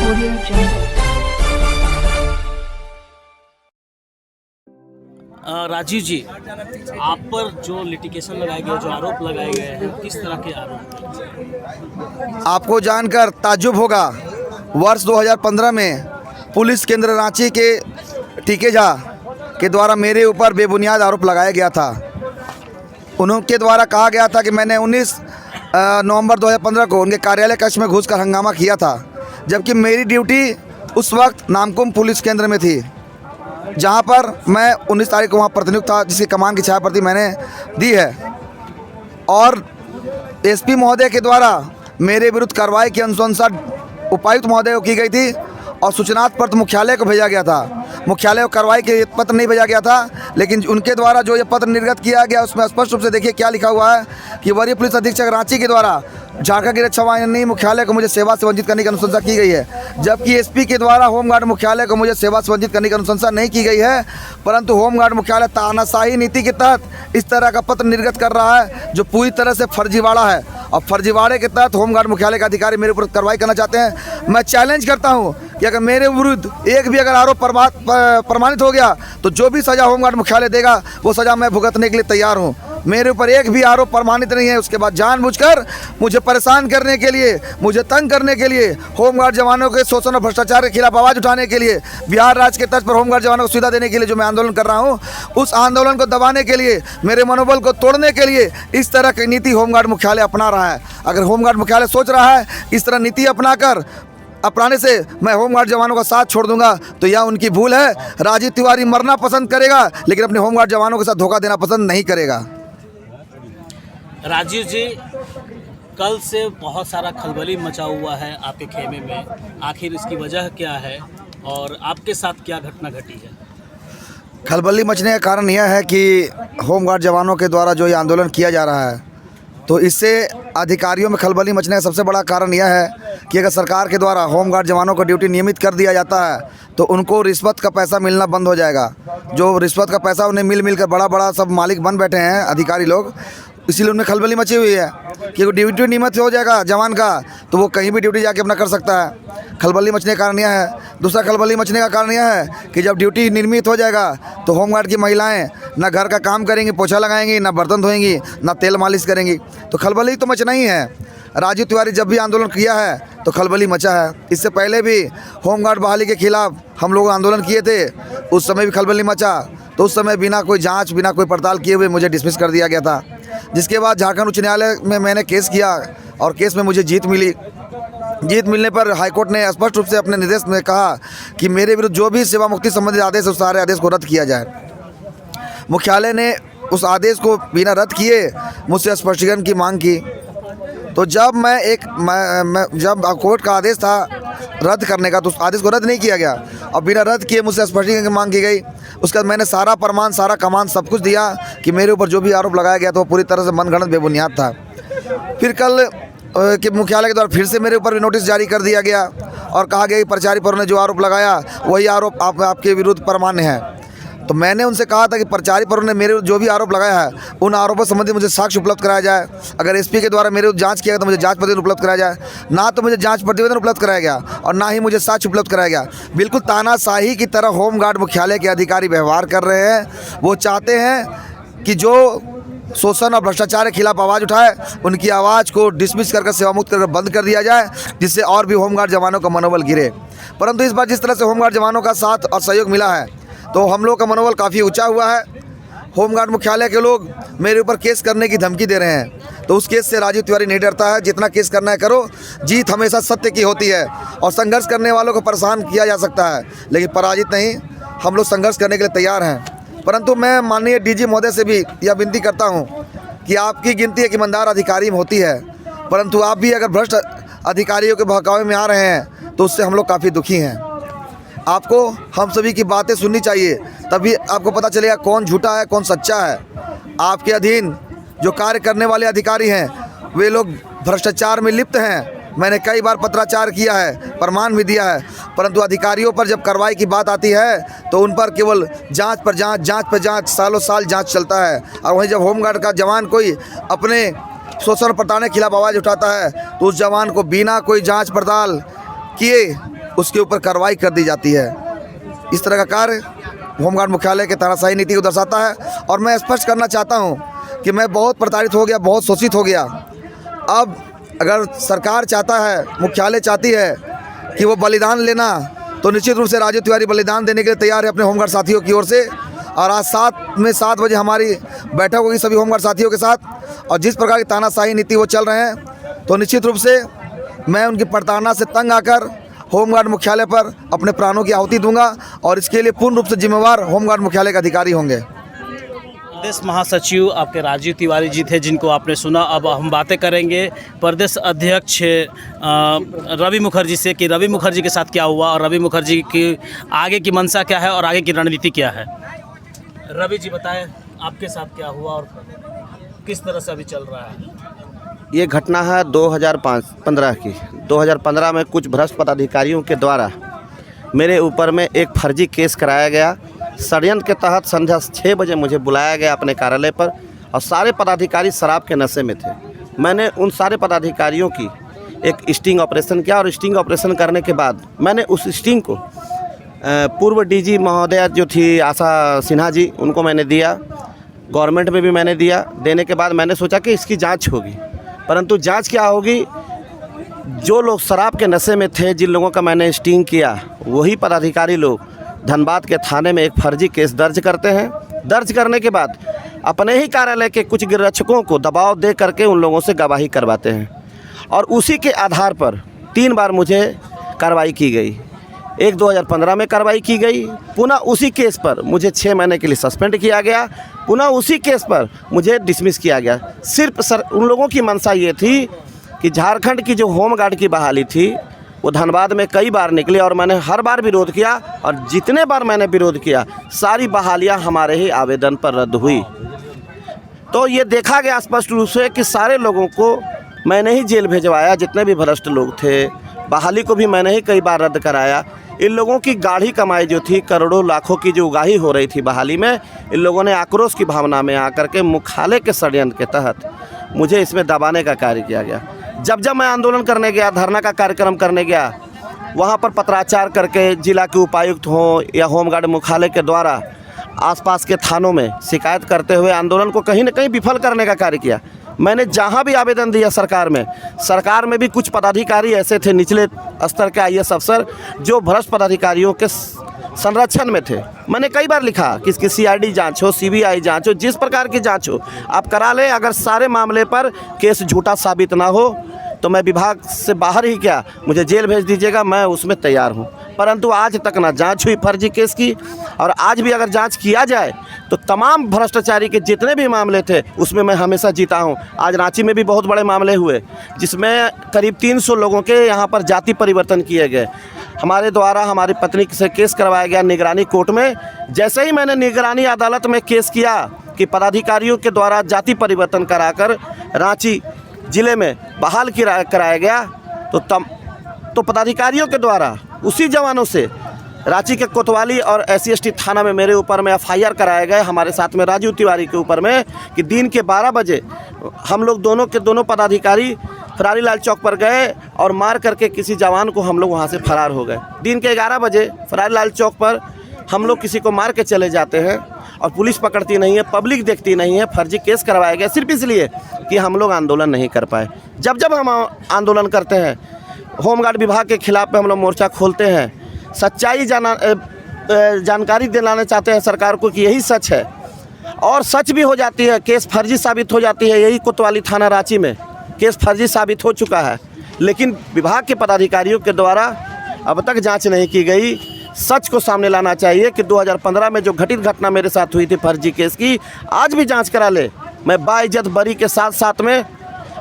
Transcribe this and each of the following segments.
Audio Jungle. Rajiv जी, आप पर जो लिटिगेशन लगाए गए, जो आरोप लगाए गए हैं, किस तरह के आरोप? आपको जानकर ताज्जुब होगा, वर्ष 2015 में पुलिस केंद्र रांची के टीके झा के द्वारा मेरे ऊपर बेबुनियाद आरोप लगाया गया था। उनके द्वारा कहा गया था कि मैंने 19 नवंबर 2015 को उनके कार्यालय कक्ष में घुसकर हंगामा किया था, जबकि मेरी ड्यूटी उस वक्त नामकुम पुलिस केंद्र में थी, जहां पर मैं 19 तारीख को वहां प्रतिनियुक्त था, जिसकी कमान की छायाप्रति मैंने दी है। और एसपी महोदय के द्वारा मेरे विरुद्ध कार्रवाई की अनुशंसा उपायुक्त महोदय को की गई थी और सूचनार्थ पत्र मुख्यालय को भेजा गया था। मुख्यालय को कार्रवाई के पत्र नहीं भेजा गया था, लेकिन उनके द्वारा जो ये पत्र निर्गत किया गया उसमें स्पष्ट रूप से देखिए क्या लिखा हुआ है कि वरीय पुलिस अधीक्षक रांची के द्वारा झारखंड की रक्षा वाहिनी मुख्यालय को मुझे सेवा से वंचित करने की अनुशंसा की गई है, जबकि एसपी के द्वारा होमगार्ड मुख्यालय को मुझे सेवा से वंचित करने की अनुशंसा नहीं की गई है, परंतु होमगार्ड मुख्यालय तानाशाही नीति के तहत इस तरह का पत्र निर्गत कर रहा है जो पूरी तरह से फर्जीवाड़ा है। और फर्जीवाड़े के तहत होमगार्ड मुख्यालय के अधिकारी मेरे ऊपर कार्रवाई करना चाहते हैं। मैं चैलेंज करता हूं कि अगर मेरे विरुद्ध एक भी अगर आरोप प्रमाणित हो गया तो जो भी सज़ा होमगार्ड मुख्यालय देगा वो सज़ा मैं भुगतने के लिए तैयार हूं। मेरे ऊपर एक भी आरोप प्रमाणित नहीं है। उसके बाद जानबूझकर मुझे परेशान करने के लिए, मुझे तंग करने के लिए, होमगार्ड जवानों के शोषण और भ्रष्टाचार के खिलाफ आवाज़ उठाने के लिए, बिहार राज्य के तर्ज पर होमगार्ड जवानों को सुविधा देने के लिए जो मैं आंदोलन कर रहा हूँ, उस आंदोलन को दबाने के लिए, मेरे मनोबल को तोड़ने के लिए इस तरह की नीति होमगार्ड मुख्यालय अपना रहा है। अगर होमगार्ड मुख्यालय सोच रहा है इस तरह नीति अपनाने से मैं होमगार्ड जवानों का साथ छोड़ दूंगा तो यह उनकी भूल है। राजीव तिवारी मरना पसंद करेगा लेकिन अपने होमगार्ड जवानों के साथ धोखा देना पसंद नहीं करेगा। राजीव जी, कल से बहुत सारा खलबली मचा हुआ है आपके खेमे में, आखिर इसकी वजह क्या है और आपके साथ क्या घटना घटी है? खलबली मचने का कारण यह है कि होमगार्ड जवानों के द्वारा जो ये आंदोलन किया जा रहा है, तो इससे अधिकारियों में खलबली मचने का सबसे बड़ा कारण यह है कि अगर सरकार के द्वारा होमगार्ड जवानों को ड्यूटी नियमित कर दिया जाता है तो उनको रिश्वत का पैसा मिलना बंद हो जाएगा। जो रिश्वत का पैसा उन्हें मिल कर बड़ा सब मालिक बन बैठे हैं अधिकारी लोग, इसीलिए उनमें खलबली मची हुई है कि वो ड्यूटी नियमित हो जाएगा जवान का तो वो कहीं भी ड्यूटी जाके अपना कर सकता है। खलबली मचने का कारण यह है। दूसरा खलबली मचने का कारण यह है कि जब ड्यूटी निर्मित हो जाएगा तो होमगार्ड की महिलाएं ना घर का काम करेंगी, पोछा लगाएंगी, ना बर्तन धोएंगी, ना तेल मालिश करेंगी, तो खलबली तो मचना ही है। राजीव तिवारी जब भी आंदोलन किया है तो खलबली मचा है। इससे पहले भी होमगार्ड बहाली के खिलाफ हम लोग आंदोलन किए थे, उस समय भी खलबली मचा, तो उस समय बिना कोई जांच, बिना कोई पड़ताल किए हुए मुझे डिसमिस कर दिया गया था। जिसके बाद झारखंड उच्च न्यायालय में मैंने केस किया और केस में मुझे जीत मिली। जीत मिलने पर हाईकोर्ट ने स्पष्ट रूप से अपने निर्देश में कहा कि मेरे विरुद्ध जो भी सेवा मुक्ति संबंधित आदेश है उस सारे आदेश को रद्द किया जाए। मुख्यालय ने उस आदेश को बिना रद्द किए मुझसे स्पष्टीकरण की मांग की। तो जब जब कोर्ट का आदेश था रद्द करने का तो उस आदेश को रद्द नहीं किया गया और बिना रद्द किए मुझसे स्पष्टीकरण की मांग की गई। उसके बाद मैंने सारा प्रमाण, सारा कमान सब कुछ दिया कि मेरे ऊपर जो भी आरोप लगाया गया था वो पूरी तरह से मनगढ़ंत बेबुनियाद था। फिर कल कि मुख्यालय के द्वारा फिर से मेरे ऊपर भी नोटिस जारी कर दिया गया और कहा गया कि प्रचारी पर ने जो आरोप लगाया वही आरोप आपके विरुद्ध प्रमाण्य है। तो मैंने उनसे कहा था कि प्रचारी पर ने मेरे जो भी आरोप लगाया है उन आरोपों संबंधी मुझे साक्ष्य उपलब्ध कराया जाए। अगर एसपी के द्वारा मेरे जांच किया गया तो मुझे जांच प्रतिवेदन उपलब्ध कराया जाए। ना तो मुझे जांच प्रतिवेदन उपलब्ध कराया गया और ना ही मुझे साक्ष्य उपलब्ध कराया गया। बिल्कुल तानाशाही की तरह होमगार्ड मुख्यालय के अधिकारी व्यवहार कर रहे हैं। वो चाहते हैं कि जो शोषण और भ्रष्टाचार के खिलाफ आवाज़ उठाए उनकी आवाज़ को डिसमिस करके सेवामुक्त कर बंद कर दिया जाए, जिससे और भी होमगार्ड जवानों का मनोबल गिरे। परंतु इस बार जिस तरह से होमगार्ड जवानों का साथ और सहयोग मिला है तो हम लोग का मनोबल काफ़ी ऊंचा हुआ है। होमगार्ड मुख्यालय के लोग मेरे ऊपर केस करने की धमकी दे रहे हैं, तो उस केस से राजीव तिवारी नहीं डरता है। जितना केस करना है करो, जीत हमेशा सत्य की होती है और संघर्ष करने वालों को परेशान किया जा सकता है लेकिन पराजित नहीं। हम लोग संघर्ष करने के लिए तैयार हैं। परंतु मैं माननीय डीजी महोदय से भी यह विनती करता हूँ कि आपकी गिनती एक ईमानदार अधिकारी में होती है, परंतु आप भी अगर भ्रष्ट अधिकारियों के बहकावे में आ रहे हैं तो उससे हम लोग काफ़ी दुखी हैं। आपको हम सभी की बातें सुननी चाहिए, तभी आपको पता चलेगा कौन झूठा है कौन सच्चा है। आपके अधीन जो कार्य करने वाले अधिकारी हैं वे लोग भ्रष्टाचार में लिप्त हैं। मैंने कई बार पत्राचार किया है, प्रमाण भी दिया है, परंतु अधिकारियों पर जब कार्रवाई की बात आती है तो उन पर केवल जांच पर जांच, सालों साल जांच चलता है। और वहीं जब होमगार्ड का जवान कोई अपने शोषण प्रताड़ना के खिलाफ आवाज़ उठाता है तो उस जवान को बिना कोई जांच पड़ताल किए उसके ऊपर कार्रवाई कर दी जाती है। इस तरह का कार्य होमगार्ड मुख्यालय के तानाशाही नीति को दर्शाता है। और मैं स्पष्ट करना चाहता हूँ कि मैं बहुत प्रताड़ित हो गया, बहुत शोषित हो गया। अब अगर सरकार चाहता है, मुख्यालय चाहती है कि वो बलिदान लेना, तो निश्चित रूप से राजू तिवारी बलिदान देने के लिए तैयार है अपने होमगार्ड साथियों की ओर से। और आज 7 बजे हमारी बैठक होगी सभी होमगार्ड साथियों के साथ। और जिस प्रकार की तानाशाही नीति वो चल रहे हैं, तो निश्चित रूप से मैं उनकी प्रताड़ना से तंग आकर होमगार्ड मुख्यालय पर अपने प्राणों की आहुति दूंगा। और इसके लिए पूर्ण रूप से जिम्मेवार होमगार्ड मुख्यालय के अधिकारी होंगे। प्रदेश महासचिव आपके राजीव तिवारी जी थे, जिनको आपने सुना। अब हम बातें करेंगे प्रदेश अध्यक्ष रवि मुखर्जी से कि रवि मुखर्जी के साथ क्या हुआ और रवि मुखर्जी की आगे की मंशा क्या है और आगे की रणनीति क्या है। रवि जी बताएं, आपके साथ क्या हुआ और किस तरह से अभी चल रहा है। ये घटना है 2015 की। 2015 में कुछ भ्रष्ट पदाधिकारियों के द्वारा मेरे ऊपर में एक फर्जी केस कराया गया। षड्यंत्र के तहत संध्या 6 बजे मुझे बुलाया गया अपने कार्यालय पर और सारे पदाधिकारी शराब के नशे में थे। मैंने उन सारे पदाधिकारियों की एक स्टिंग ऑपरेशन किया और स्टिंग ऑपरेशन करने के बाद मैंने उस स्टिंग को पूर्व डीजी महोदया जो थी आशा सिन्हा जी, उनको मैंने दिया। गवर्नमेंट में भी मैंने दिया। देने के बाद मैंने सोचा कि इसकी जांच होगी, परंतु जांच क्या होगी, जो लोग शराब के नशे में थे, जिन लोगों का मैंने स्टिंग किया, वही पदाधिकारी लोग धनबाद के थाने में एक फर्जी केस दर्ज करते हैं। दर्ज करने के बाद अपने ही कार्यालय के कुछ गिररक्षकों को दबाव दे करके उन लोगों से गवाही करवाते हैं और उसी के आधार पर 3 बार मुझे कार्रवाई की गई। एक 2015 में कार्रवाई की गई, पुनः उसी केस पर मुझे 6 महीने के लिए सस्पेंड किया गया, पुनः उसी केस पर मुझे डिसमिस किया गया। सिर्फ उन लोगों की मंशा ये थी कि झारखंड की जो होमगार्ड की बहाली थी वो धनबाद में कई बार निकली और मैंने हर बार विरोध किया और जितने बार मैंने विरोध किया सारी बहालियां हमारे ही आवेदन पर रद्द हुई। तो ये देखा गया स्पष्ट रूप से कि सारे लोगों को मैंने ही जेल भेजवाया, जितने भी भ्रष्ट लोग थे। बहाली को भी मैंने ही कई बार रद्द कराया। इन लोगों की गाढ़ी कमाई जो थी, करोड़ों लाखों की जो उगाही हो रही थी बहाली में, इन लोगों ने आक्रोश की भावना में आकर के मुख्यालय के षड्यंत्र के तहत मुझे इसमें दबाने का कार्य किया गया। जब मैं आंदोलन करने गया, धरना का कार्यक्रम करने गया, वहाँ पर पत्राचार करके जिला के उपायुक्त हों या होमगार्ड मुख्यालय के द्वारा आसपास के थानों में शिकायत करते हुए आंदोलन को कहीं न कहीं विफल करने का कार्य किया। मैंने जहाँ भी आवेदन दिया सरकार में भी कुछ पदाधिकारी ऐसे थे, निचले स्तर के IAS अफसर, जो भ्रष्ट पदाधिकारियों के संरक्षण में थे। मैंने कई बार लिखा कि इसकी CID जांच हो, CBI जांच हो, जिस प्रकार की जांच हो आप करा लें। अगर सारे मामले पर केस झूठा साबित ना हो तो मैं विभाग से बाहर ही क्या, मुझे जेल भेज दीजिएगा, मैं उसमें तैयार हूँ। परंतु आज तक ना जांच हुई फर्जी केस की, और आज भी अगर जांच किया जाए तो तमाम भ्रष्टाचारी के जितने भी मामले थे उसमें मैं हमेशा जीता हूँ। आज रांची में भी बहुत बड़े मामले हुए जिसमें करीब 300 लोगों के यहाँ पर जाति परिवर्तन किए गए। हमारे द्वारा हमारी पत्नी से केस करवाया गया निगरानी कोर्ट में। जैसे ही मैंने निगरानी अदालत में केस किया कि पदाधिकारियों के द्वारा जाति परिवर्तन कराकर रांची ज़िले में बहाल कराया गया, तो पदाधिकारियों के द्वारा उसी जवानों से रांची के कोतवाली और SC/ST थाना में मेरे ऊपर में FIR कराए गए, हमारे साथ में राजू तिवारी के ऊपर में, कि दिन के 12 बजे हम लोग दोनों पदाधिकारी फरारी लाल चौक पर गए और मार करके किसी जवान को हम लोग वहाँ से फरार हो गए। दिन के 11 बजे फरारी लाल चौक पर हम लोग किसी को मार के चले जाते हैं और पुलिस पकड़ती नहीं है, पब्लिक देखती नहीं है। फर्जी केस करवाया गया सिर्फ इसलिए कि हम लोग आंदोलन नहीं कर पाए। जब हम आंदोलन करते हैं, होमगार्ड विभाग के खिलाफ में हम लोग मोर्चा खोलते हैं, सच्चाई जानकारी दिलाना चाहते हैं सरकार को कि यही सच है, और सच भी हो जाती है, केस फर्जी साबित हो जाती है। यही कोतवाली थाना रांची में केस फर्जी साबित हो चुका है, लेकिन विभाग के पदाधिकारियों के द्वारा अब तक जांच नहीं की गई। सच को सामने लाना चाहिए कि 2015 में जो घटित घटना मेरे साथ हुई थी फर्जी केस की, आज भी जांच करा ले। मैं बाइज्जत बरी के साथ में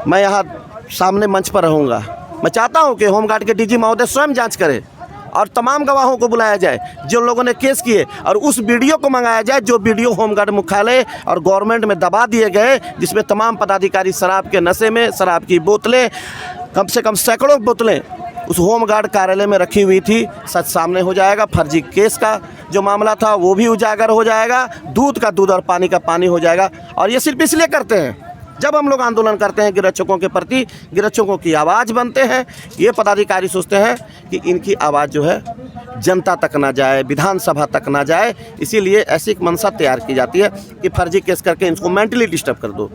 मैं यहाँ सामने मंच पर रहूँगा। मैं चाहता हूँ कि होमगार्ड के DG महोदय स्वयं जांच करें और तमाम गवाहों को बुलाया जाए जो लोगों ने केस किए, और उस वीडियो को मंगाया जाए जो वीडियो होमगार्ड मुख्यालय और गवर्नमेंट में दबा दिए गए, जिसमें तमाम पदाधिकारी शराब के नशे में, शराब की बोतलें, कम से कम सैकड़ों बोतलें उस होमगार्ड कार्यालय में रखी हुई थी। सच सामने हो जाएगा। फर्जी केस का जो मामला था वो भी उजागर हो जाएगा। दूध का दूध और पानी का पानी हो जाएगा। और ये सिर्फ इसलिए करते हैं जब हम लोग आंदोलन करते हैं गिरक्षकों के प्रति, गिरक्षकों की आवाज़ बनते हैं, ये पदाधिकारी सोचते हैं कि इनकी आवाज़ जो है जनता तक ना जाए, विधानसभा तक ना जाए, इसीलिए ऐसी एक मंशा तैयार की जाती है कि फर्जी केस करके इनको मेंटली डिस्टर्ब कर दो।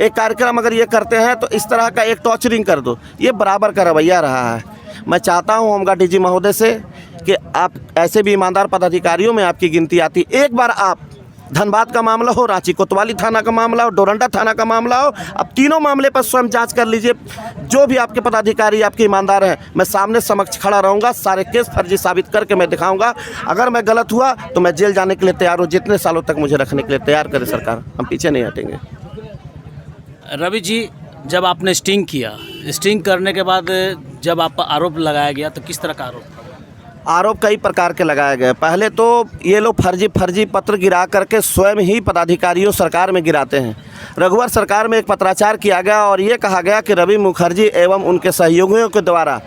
एक कार्यक्रम अगर ये करते हैं तो इस तरह का एक टॉर्चरिंग कर दो, ये बराबर का रवैया रहा है। मैं चाहता हूँ होमगार्ड डीजी महोदय से कि आप ऐसे भी ईमानदार पदाधिकारियों में आपकी गिनती आती, एक बार आप धनबाद का मामला हो, रांची कोतवाली थाना का मामला हो, डोरंडा थाना का मामला हो, अब तीनों मामले पर स्वयं जांच कर लीजिए। जो भी आपके पदाधिकारी आपके ईमानदार हैं, मैं सामने समक्ष खड़ा रहूँगा, सारे केस फर्जी साबित करके मैं दिखाऊंगा। अगर मैं गलत हुआ तो मैं जेल जाने के लिए तैयार हूँ, जितने सालों तक मुझे रखने के लिए तैयार करे सरकार, हम पीछे नहीं हटेंगे। रवि जी, जब आपने स्टिंग किया, स्टिंग करने के बाद जब आप पर आरोप लगाया गया तो किस तरह का आरोप कई प्रकार के लगाए गए। पहले तो ये लोग फर्जी पत्र गिरा करके स्वयं ही पदाधिकारियों सरकार में गिराते हैं। रघुवर सरकार में एक पत्राचार किया गया और ये कहा गया कि रवि मुखर्जी एवं उनके सहयोगियों के द्वारा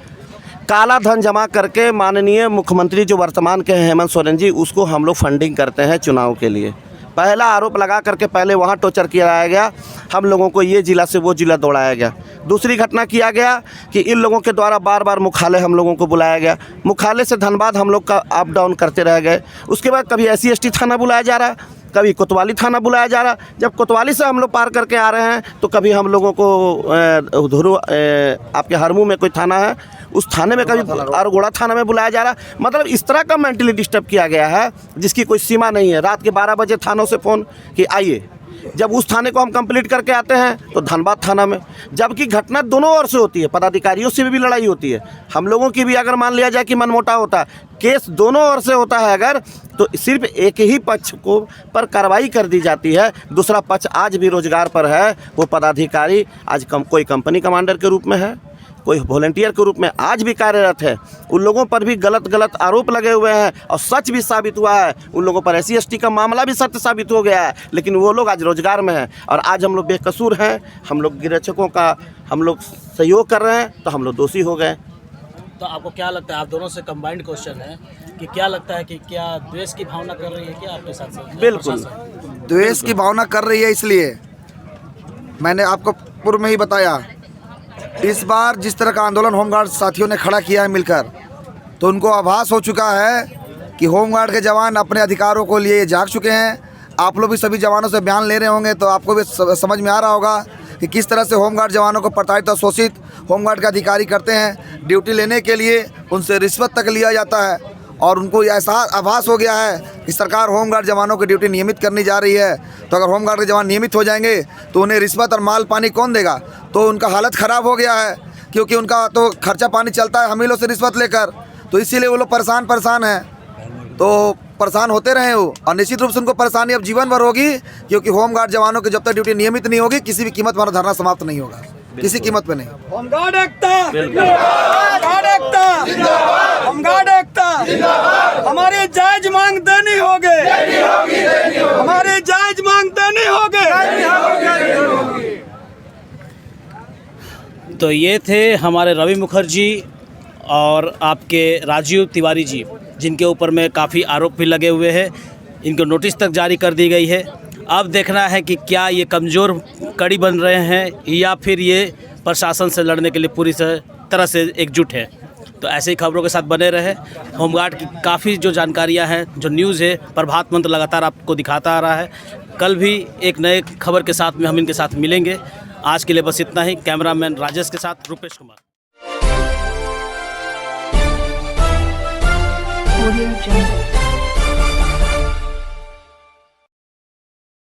काला धन जमा करके माननीय मुख्यमंत्री जो वर्तमान के हैं हेमंत सोरेन जी, उसको हम लोग फंडिंग करते हैं चुनाव के लिए। पहला आरोप लगा करके पहले वहाँ टॉर्चर किया गया, हम लोगों को ये जिला से वो जिला दौड़ाया गया। दूसरी घटना किया गया कि इन लोगों के द्वारा बार बार मुख्यालय हम लोगों को बुलाया गया, मुख्यालय से धनबाद हम लोग का अप डाउन करते रह गए। उसके बाद कभी SC/ST थाना बुलाया जा रहा, कभी कोतवाली थाना बुलाया जा रहा। जब कोतवाली से हम लोग पार करके आ रहे हैं तो कभी हम लोगों को धुरु आपके हरमू में कोई थाना है, उस थाने में, कभी अरगोड़ा थाना में बुलाया जा रहा। मतलब इस तरह का मेंटली डिस्टर्ब किया गया है जिसकी कोई सीमा नहीं है। रात के 12 बजे थानों से फ़ोन कि आइए, जब उस थाने को हम कंप्लीट करके आते हैं तो धनबाद थाना में, जबकि घटना दोनों ओर से होती है, पदाधिकारियों से भी लड़ाई होती है, हम लोगों की भी अगर मान लिया जाए कि मनमुटा होता है, केस दोनों ओर से होता है अगर, तो सिर्फ एक ही पक्ष को पर कार्रवाई कर दी जाती है, दूसरा पक्ष आज भी रोजगार पर है। वो पदाधिकारी आज कोई कंपनी कमांडर के रूप में है, कोई वॉलंटियर के रूप में आज भी कार्यरत है। उन लोगों पर भी गलत आरोप लगे हुए हैं और सच भी साबित हुआ है। उन लोगों पर SC/ST का मामला भी सत्य साबित हो गया है, लेकिन वो लोग आज रोजगार में हैं और आज हम लोग बेकसूर हैं। हम लोग गिरक्षकों का हम लोग सहयोग कर रहे हैं तो हम लोग दोषी हो गए। तो आपको क्या लगता है, आप दोनों से कंबाइंड क्वेश्चन है कि क्या लगता है कि क्या द्वेष की भावना कर रही है क्या आपके साथ? बिल्कुल द्वेष की भावना कर रही है। इसलिए मैंने आपको पूर्व में ही बताया, इस बार जिस तरह का आंदोलन होमगार्ड साथियों ने खड़ा किया है मिलकर, तो उनको आभास हो चुका है कि होमगार्ड के जवान अपने अधिकारों को लिए जाग चुके हैं। आप लोग भी सभी जवानों से बयान ले रहे होंगे तो आपको भी समझ में आ रहा होगा कि किस तरह से होमगार्ड जवानों को प्रताड़ित और शोषित होमगार्ड के अधिकारी करते हैं। ड्यूटी लेने के लिए उनसे रिश्वत तक लिया जाता है और उनको ऐसा आभास हो गया है कि सरकार होमगार्ड जवानों की ड्यूटी नियमित करनी जा रही है। तो अगर होमगार्ड के जवान नियमित हो जाएंगे तो उन्हें रिश्वत और माल पानी कौन देगा? तो उनका हालत ख़राब हो गया है, क्योंकि उनका तो खर्चा पानी चलता है हम ही लोग से रिश्वत लेकर। तो इसीलिए वो लोग परेशान हैं, तो परेशान होते रहे वो, और निश्चित रूप से उनको परेशानी अब जीवन भर होगी, क्योंकि होमगार्ड जवानों की जब तक ड्यूटी नियमित नहीं होगी किसी भी कीमत पर धरना समाप्त नहीं होगा, किसी कीमत पे नहीं। होमगार्ड एकता, होमगार्ड एकता, होमगार्ड एकता, हमारी जायज मांग देनी होगी, हमारी जायज मांग देनी होगी। तो ये थे हमारे रवि मुखर्जी और आपके राजीव तिवारी जी, जिनके ऊपर में काफ़ी आरोप भी लगे हुए हैं। इनको नोटिस तक जारी कर दी गई है। अब देखना है कि क्या ये कमज़ोर कड़ी बन रहे हैं या फिर ये प्रशासन से लड़ने के लिए पूरी तरह से एकजुट है। तो ऐसे ही खबरों के साथ बने रहे। होमगार्ड की काफ़ी जो जानकारियां हैं, जो न्यूज़ है, प्रभात मंत्र लगातार आपको दिखाता आ रहा है। कल भी एक नए खबर के साथ में हम इनके साथ मिलेंगे। आज के लिए बस इतना ही। कैमरामैन राजेश के साथ रुपेश कुमार। Audio Jungle.